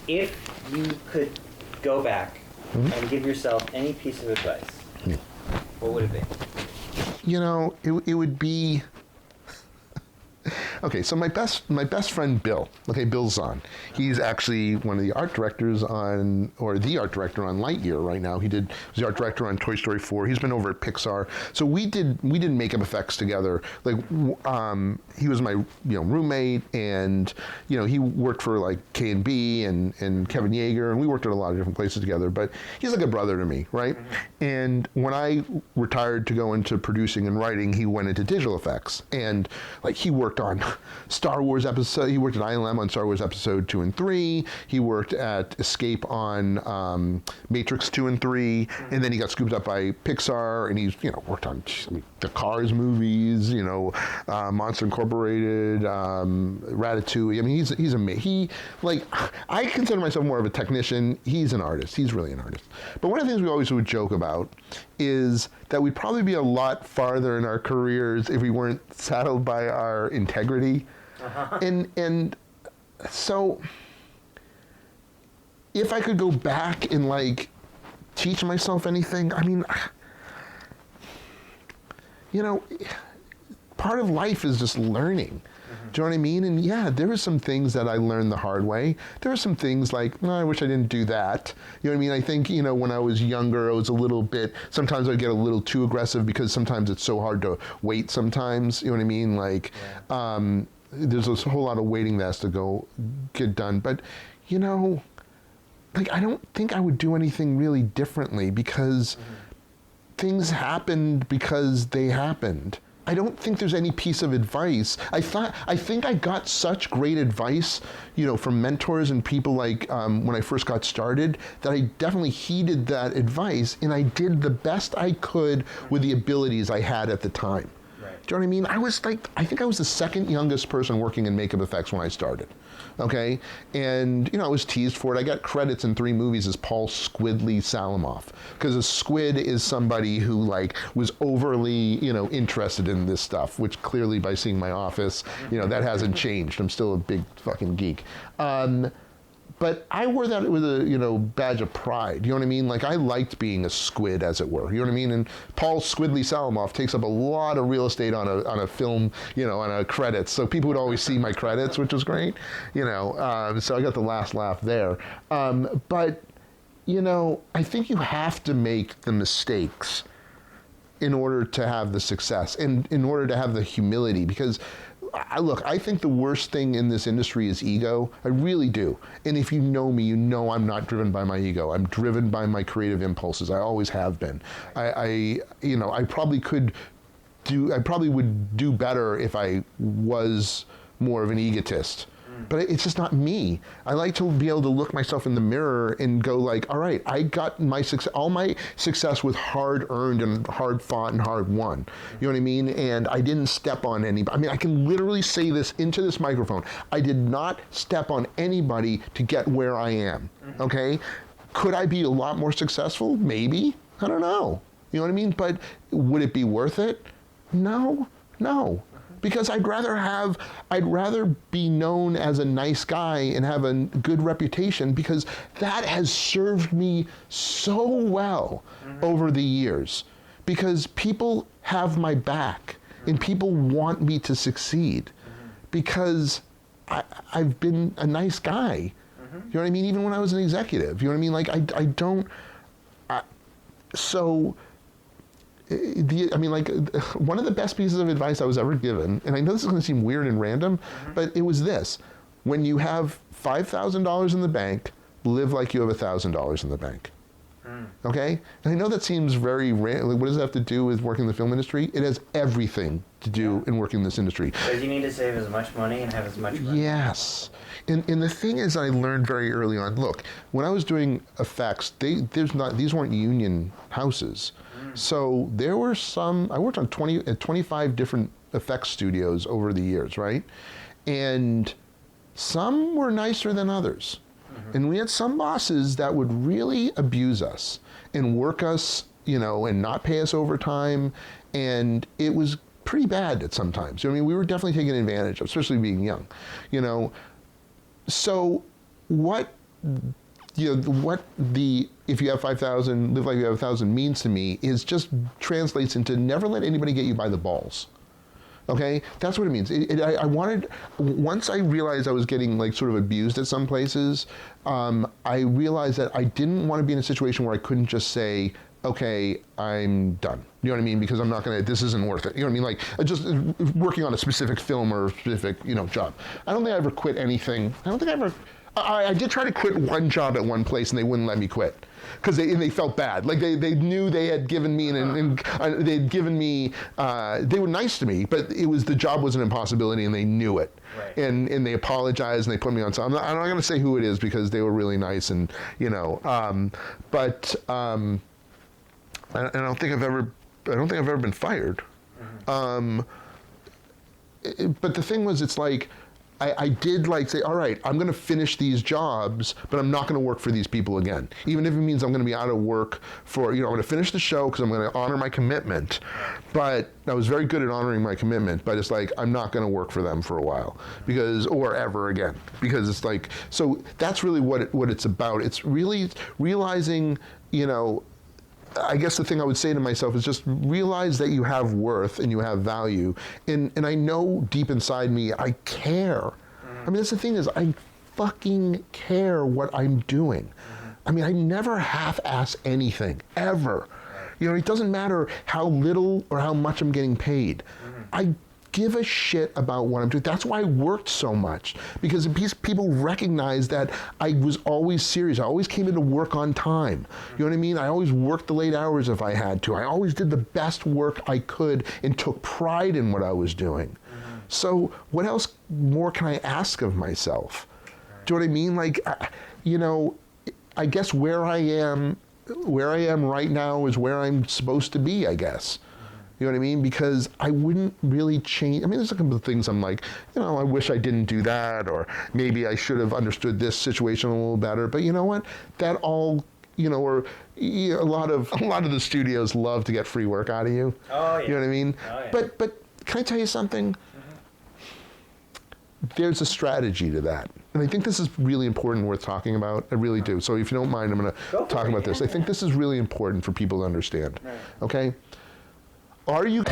If you could go back and give yourself any piece of advice, what would it be? You know, it would be... Okay, so my best friend Bill, Bill Zahn, he's actually one of the art directors on, or the art director on Lightyear right now. He was the art director on Toy Story 4. He's been over at Pixar. So we did makeup effects together. Like, he was my roommate, and he worked for like K&B and Kevin Yeager, and we worked at a lot of different places together. But he's like a brother to me, right? And when I retired to go into producing and writing, he went into digital effects, and like he worked on Star Wars episode. He worked at ILM on Star Wars episode 2 and 3. He worked at Escape on Matrix 2 and 3, and then he got scooped up by Pixar, and he's worked on the Cars movies, Monster Incorporated, Ratatouille. I mean, he's amazing. I consider myself more of a technician. He's an artist. He's really an artist. But one of the things we always would joke about is that we'd probably be a lot farther in our careers if we weren't saddled by our integrity. And so if I could go back and like teach myself anything, I mean, part of life is just learning. Do you know what I mean? And yeah, there were some things that I learned the hard way. There were some things like, I wish I didn't do that. You know what I mean? I think, when I was younger, I was a little bit, sometimes I'd get a little too aggressive because sometimes it's so hard to wait sometimes. You know what I mean? Like, there's a whole lot of waiting that has to get done. But, I don't think I would do anything really differently because things happened because they happened. I don't think there's any piece of advice. I think I got such great advice, from mentors and people like when I first got started, that I definitely heeded that advice, and I did the best I could with the abilities I had at the time. Right. Do you know what I mean? I think I was the second youngest person working in makeup effects when I started. Okay, and I was teased for it. I got credits in 3 movies as Paul Squidly Salamoff, because a squid is somebody who was overly interested in this stuff, which clearly by seeing my office, that hasn't changed. I'm still a big fucking geek. But I wore that with a badge of pride. You know what I mean? I liked being a squid, as it were. You know what I mean? And Paul Squidly Salamoff takes up a lot of real estate on a film, on a credits. So people would always see my credits, which was great. So I got the last laugh there. But I think you have to make the mistakes in order to have the success, and in order to have the humility, because I think the worst thing in this industry is ego. I really do. And if you know me, I'm not driven by my ego. I'm driven by my creative impulses. I always have been. I probably would do better if I was more of an egotist. But it's just not me. I like to be able to look myself in the mirror and go all right, I got all my success with hard earned and hard fought and hard won. You know what I mean? And I didn't step on anybody. I mean, I can literally say this into this microphone. I did not step on anybody to get where I am, okay? Could I be a lot more successful? Maybe. I don't know. You know what I mean? But would it be worth it? No. Because I'd rather be known as a nice guy and have a good reputation, because that has served me so well over the years. Because people have my back and people want me to succeed because I've been a nice guy. You know what I mean? Even when I was an executive, you know what I mean? One of the best pieces of advice I was ever given, and I know this is going to seem weird and random, but it was this: when you have $5,000 in the bank, live like you have $1,000 in the bank. Okay? And I know that seems very random. What does it have to do with working in the film industry? It has everything to do in working in this industry. Because you need to save as much money and have as much money. Yes. And the thing is, I learned very early on, look, when I was doing effects, these weren't union houses. So there were I worked on 25 different effects studios over the years, right? And some were nicer than others. And we had some bosses that would really abuse us and work us, and not pay us overtime. And it was pretty bad at sometimes. I mean, we were definitely taken advantage of, especially being young, So what what if you have 5,000, live like you have 1,000 means to me is just translates into never let anybody get you by the balls. Okay, that's what it means. I wanted, once I realized I was getting like sort of abused at some places, I realized that I didn't want to be in a situation where I couldn't just say, okay, I'm done. You know what I mean? Because I'm not gonna, this isn't worth it. You know what I mean? Like, just working on a specific film or a specific, job. I don't think I ever quit anything. I did try to quit one job at one place and they wouldn't let me quit. Because they felt bad. Like they knew they had given me, they'd given me, they were nice to me, but the job was an impossibility and they knew it. Right. And they apologized and they put me on something. I'm not going to say who it is because they were really nice and, but I don't think I've ever been fired. Mm-hmm. But the thing was, it's like, I did like say, all right, I'm going to finish these jobs, but I'm not going to work for these people again. Even if it means I'm going to be out of work for, I'm going to finish the show because I'm going to honor my commitment. But I was very good at honoring my commitment, but it's like, I'm not going to work for them for a while or ever again. Because it's like, so that's really what it's about. It's really realizing, I guess the thing I would say to myself is just realize that you have worth and you have value. And I know deep inside me, I care. I mean, that's the thing is, I fucking care what I'm doing. I mean, I never half-ass anything, ever. It doesn't matter how little or how much I'm getting paid. I give a shit about what I'm doing. That's why I worked so much, because people recognize that I was always serious. I always came into work on time. You know what I mean? I always worked the late hours if I had to. I always did the best work I could and took pride in what I was doing. So what else more can I ask of myself? Do you know what I mean? Like, I guess where I am right now is where I'm supposed to be, I guess. You know what I mean? Because I wouldn't really change. I mean, there's a couple of things I'm like, I wish I didn't do that, or maybe I should have understood this situation a little better. But you know what? That all, or a lot of the studios love to get free work out of you. Oh, yeah. You know what I mean? Oh, yeah. But can I tell you something? There's a strategy to that. And I think this is really important, worth talking about. I really do. So if you don't mind, I'm going to talk about this. I think this is really important for people to understand. Right. Okay? Are you